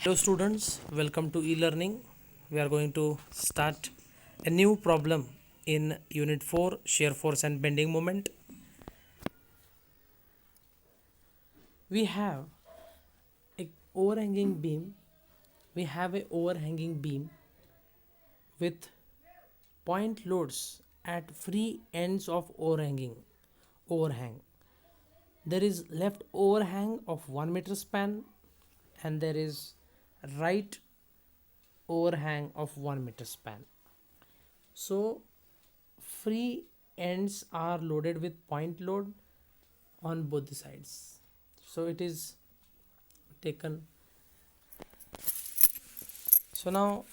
Hello students, welcome to e-learning. We are going to start a new problem in unit 4, shear force and bending moment. We have a overhanging beam. We have a overhanging beam with point loads at free ends of overhang. There is left overhang of 1 meter span and there is right overhang of 1 meter span. So free ends are loaded with point load on both the sides. So it is taken. So now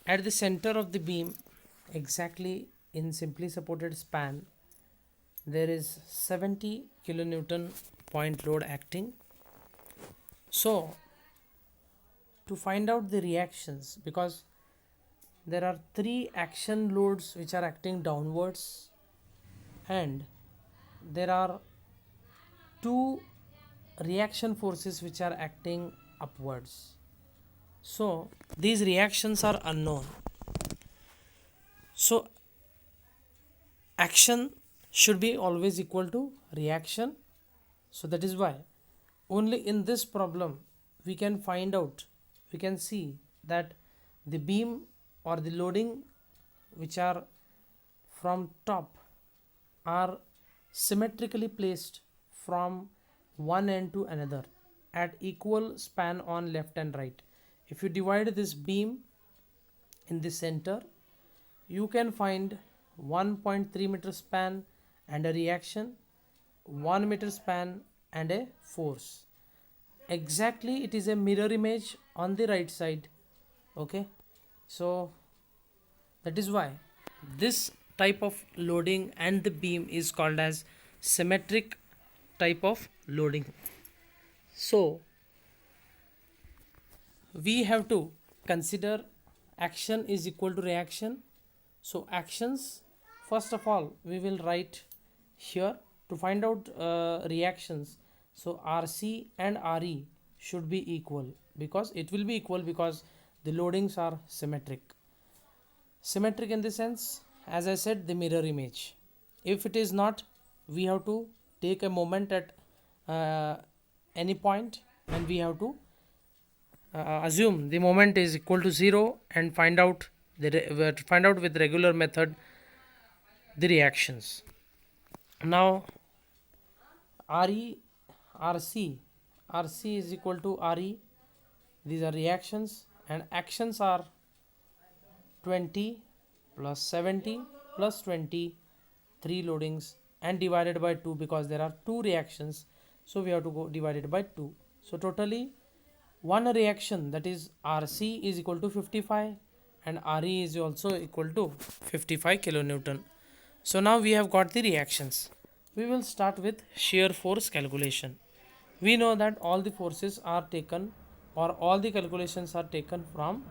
at the center of the beam, exactly in simply supported span, there is 70 kilonewton point load acting. So to find out the reactions, because there are 3 action loads which are acting downwards and there are 2 reaction forces which are acting upwards. So these reactions are unknown. So action should be always equal to reaction. So that is why only in this problem we can find out, we can see that the beam or the loading which are from top are symmetrically placed from one end to another at equal span on left and right. If you divide this beam in the center, you can find 1.3 meter span and a reaction, 1 meter span and a force. Exactly, it is a mirror image on the right side. Okay, so that is why this type of loading and the beam is called as symmetric type of loading. So we have to consider action is equal to reaction. So actions, first of all we will write here to find out reactions. So RC and RE should be equal, because it will be equal because the loadings are symmetric. Symmetric in the sense, as I said, the mirror image. If it is not, we have to take a moment at any point and we have to assume the moment is equal to 0 and find out with regular method the reactions. Now RE, RC is equal to RE. These are reactions, and actions are 20 plus 70 plus 20, 3 loadings, and divided by 2 because there are 2 reactions. So we have to go divided by 2. So totally one reaction, that is RC, is equal to 55 and RE is also equal to 55 kilonewton. So now we have got the reactions. We will start with shear force calculation. We know that all the forces are taken, or all the calculations are taken from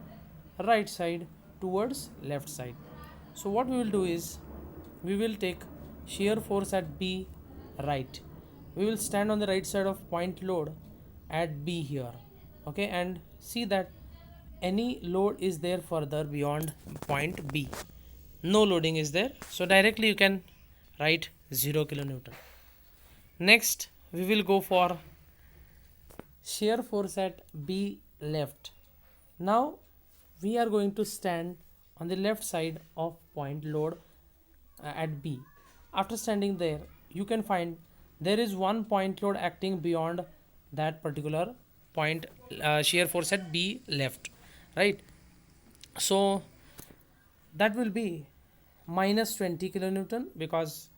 right side towards left side. So what we will do is, we will take shear force at B right. We will stand on the right side of point load at B here. Okay, and see that any load is there further beyond point B. No loading is there. So directly you can write 0 kilonewton. Next we will go for shear force at B left. Now we are going to stand on the left side of point load at B. After standing there, you can find there is one point load acting beyond that particular point, shear force at B left, right? So that will be minus 20 kilonewton, because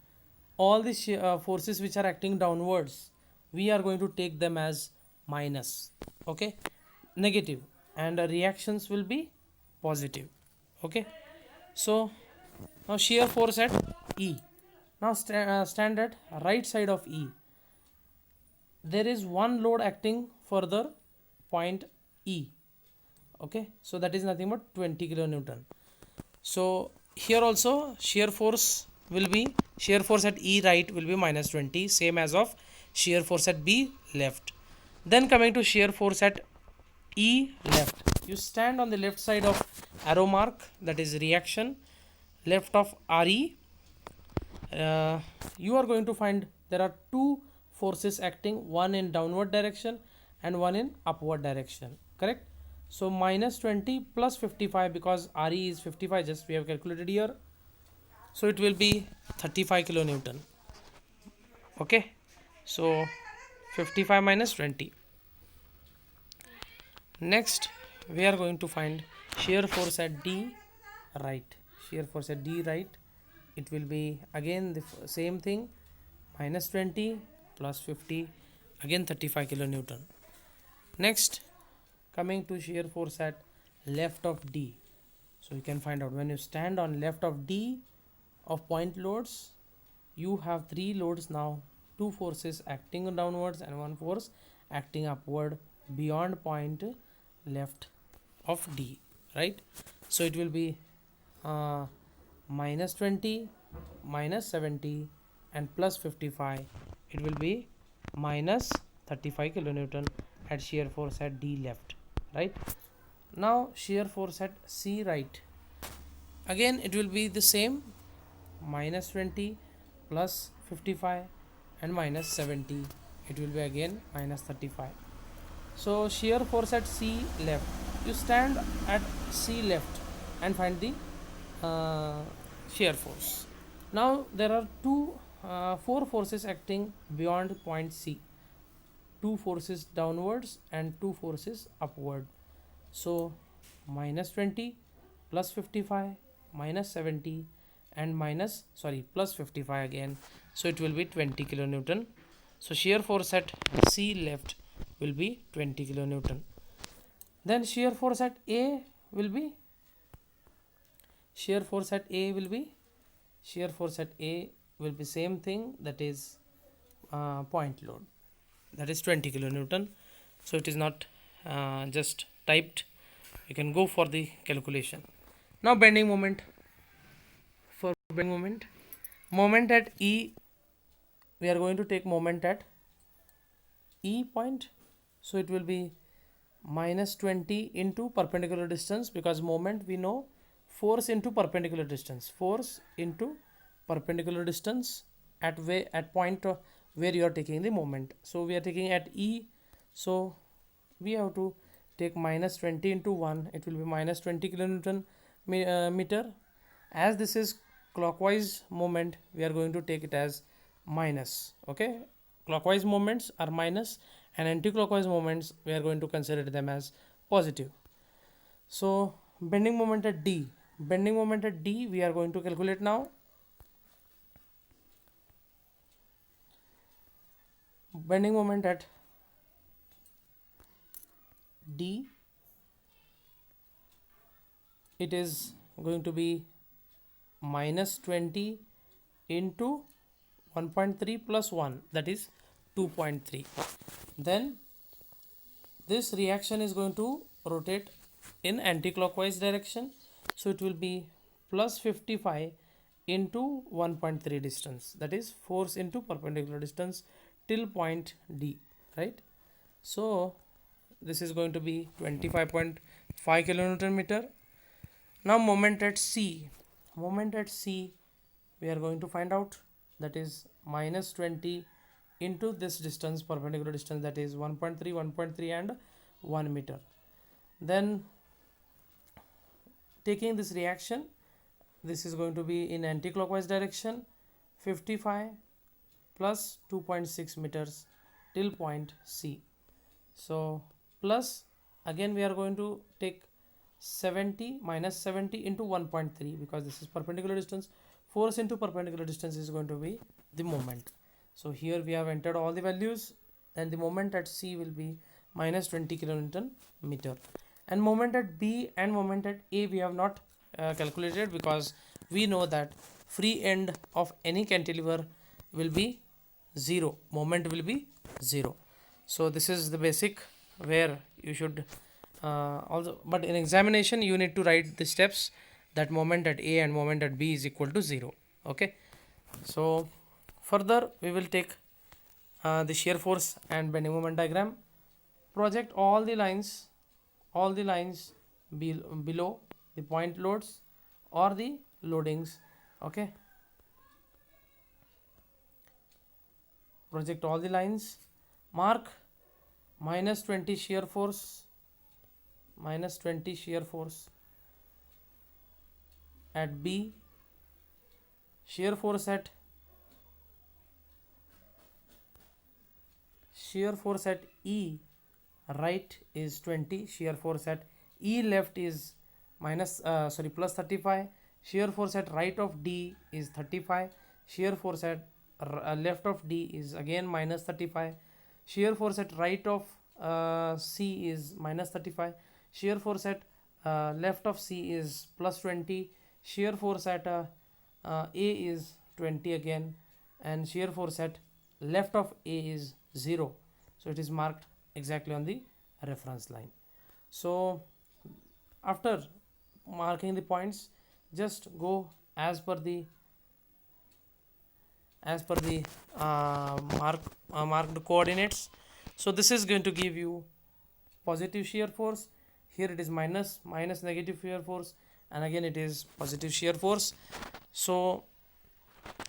all the forces which are acting downwards, we are going to take them as minus, okay, negative, and reactions will be positive. Okay, so now shear force at E. Now stand at right side of E. There is one load acting further point E. Okay, so that is nothing but 20 kilonewton. So here also shear force at E right will be minus 20, same as of shear force at B left. Then coming to shear force at E left, you stand on the left side of arrow mark, that is reaction, left of RE. You are going to find there are two forces acting, one in downward direction and one in upward direction, correct? So minus 20 plus 55, because RE is 55, just we have calculated here, so it will be 35 kilonewton. Okay, so 55 minus 20. Next we are going to find shear force at D right. Shear force at D right, it will be again the same thing, minus 20 plus 50, again 35 kilonewton. Next, coming to shear force at left of D. So you can find out, when you stand on left of D of point loads, you have three loads now, two forces acting downwards and one force acting upward beyond point left of D, right? So it will be minus 20, minus 70 and plus 55, it will be minus 35 kilonewton at shear force at D left, right? Now shear force at C right, again it will be the same, minus 20 plus 55 and minus 70, it will be again minus 35. So shear force at C left, you stand at C left and find the shear force. Now there are four forces acting beyond point C, two forces downwards and two forces upward. So minus 20 plus 55 minus 70 and plus 55 again, so it will be 20 kilonewton. So shear force at C left will be 20 kilonewton. Then shear force at A will be same thing, that is point load, that is 20 kilonewton. So it is not just typed, you can go for the calculation. Now bending moment. For bending moment at E, we are going to take moment at E point, so it will be minus 20 into perpendicular distance, because moment we know, force into perpendicular distance, at point where you are taking the moment. So we are taking at E, so we have to take minus 20 into 1, it will be minus 20 kilonewton meter. As this is clockwise moment, we are going to take it as minus. Okay, clockwise moments are minus and anti-clockwise moments we are going to consider them as positive. So bending moment at D we are going to calculate now. Bending moment at D, it is going to be minus 20 into 1.3 plus 1, that is 2.3. Then this reaction is going to rotate in anti-clockwise direction, so it will be plus 55 into 1.3 distance, that is force into perpendicular distance till point D, right? So this is going to be 25.5 kilonewton meter. Now moment at C we are going to find out, that is minus 20 into this distance, perpendicular distance, that is 1.3 and 1 meter. Then taking this reaction, this is going to be in anti-clockwise direction, 55 plus 2.6 meters till point C. So plus, again we are going to take 70 minus 70 into 1.3, because this is perpendicular distance, force into perpendicular distance is going to be the moment. So here we have entered all the values, and the moment at C will be minus 20 kilonewton meter. And moment at B and moment at A we have not calculated, because we know that free end of any cantilever will be 0, moment will be 0. So this is the basic where you should also, but in examination you need to write the steps, that moment at A and moment at B is equal to 0. Okay, so further we will take the shear force and bending moment diagram. project all the lines below the point loads or the loadings. Okay, project all the lines, mark minus 20 shear force at B, shear force at E right is 20, shear force at E left is plus 35, shear force at right of D is 35, shear force at left of D is again minus 35, shear force at right of C is minus 35, shear force at left of C is plus 20, shear force at A is 20 again, and shear force at left of A is 0. So it is marked exactly on the reference line. So after marking the points, just go as per the marked coordinates. So this is going to give you positive shear force. Here it is minus negative shear force, and again it is positive shear force. So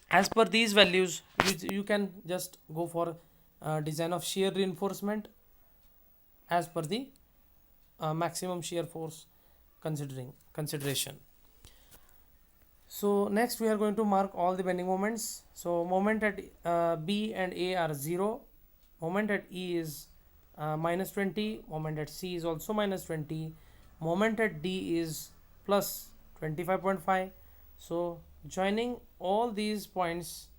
as per these values, you can just go for design of shear reinforcement as per the maximum shear force consideration. So next we are going to mark all the bending moments. So moment at B and A are 0, moment at E is minus 20, moment at C is also minus 20, moment at D is plus 25.5. so joining all these points,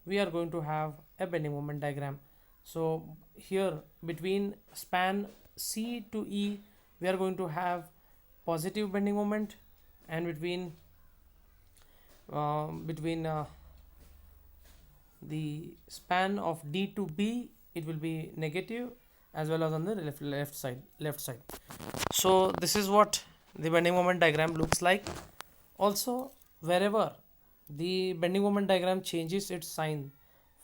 we are going to have a bending moment diagram. So here between span C to E, we are going to have positive bending moment, and between the span of D to B, it will be negative, as well as on the left side. So this is what the bending moment diagram looks like. Also, wherever the bending moment diagram changes its sign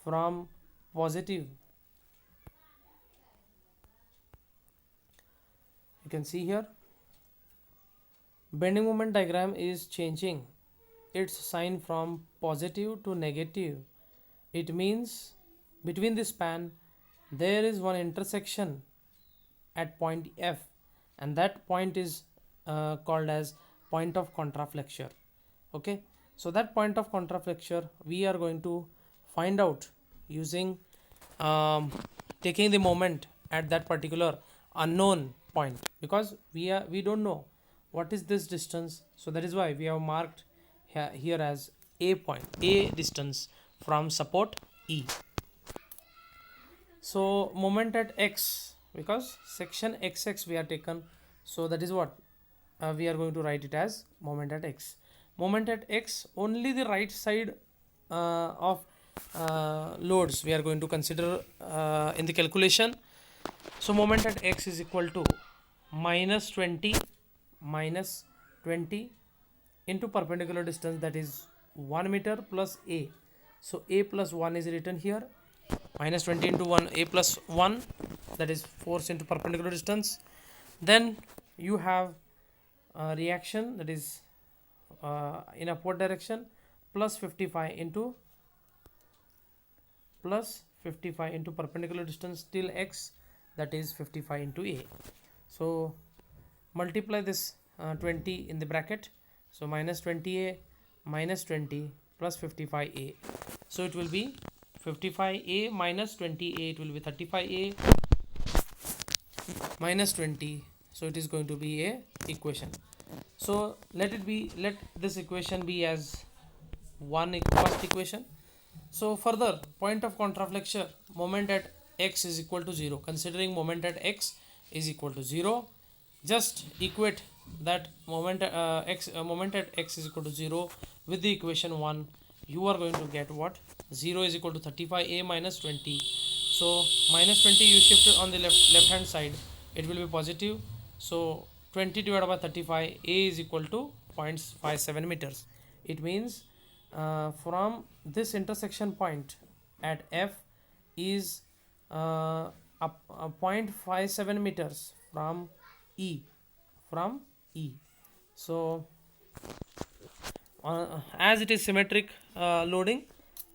from positive, you can see here bending moment diagram is changing its sign from positive to negative. It means between the span there is one intersection at point F, and that point is called as point of contraflexure. Okay, so that point of contraflexure we are going to find out using taking the moment at that particular unknown point, because we don't know what is this distance. So that is why we have marked here as A point, A distance from support E. So moment at X, because section XX we are taken, so that is what we are going to write it as moment at X. Moment at X, only the right side of loads we are going to consider in the calculation. So moment at X is equal to minus 20 into perpendicular distance, that is 1 meter, plus A. So A plus 1 is written here, minus 20 into 1, A plus 1, that is force into perpendicular distance. Then you have reaction, that is in upward direction, plus 55 into perpendicular distance till X, that is 55 into A. So multiply this 20 in the bracket, so minus 20A minus 20 plus 55A, so it will be 55A minus 20A, it will be 35A minus 20, so it is going to be a equation. So let this equation be as first equation. So further, point of contraflexure, moment at X is equal to 0. Considering moment at X is equal to 0, just equate that moment at X is equal to 0 with the equation 1. You are going to get what? 0 is equal to 35A minus 20. So minus 20 you shift on the left hand side, it will be positive. So 20 divided by 35, A is equal to 0.57 meters. It means from this intersection point at F is 0.57 meters from E, from E. So as it is symmetric loading,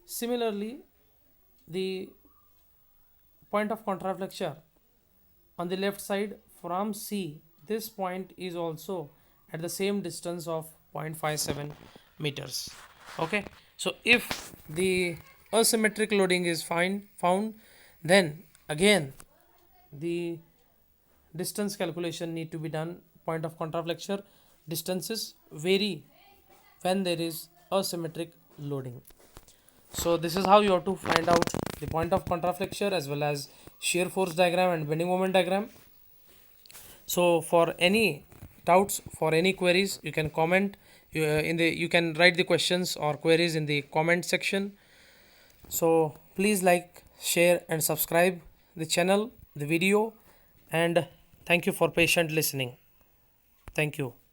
similarly the point of contraflexure on the left side from C, this point is also at the same distance of 0.57 meters. Okay, so if the asymmetric loading is found, then again the distance calculation need to be done. Point of contraflexure distances vary when there is asymmetric loading. So this is how you have to find out the point of contraflexure as well as shear force diagram and bending moment diagram. So for any doubts, for any queries, you can comment you can write the questions or queries in the comment section. So please like, share and subscribe the channel, the video, and thank you for patient listening. Thank you.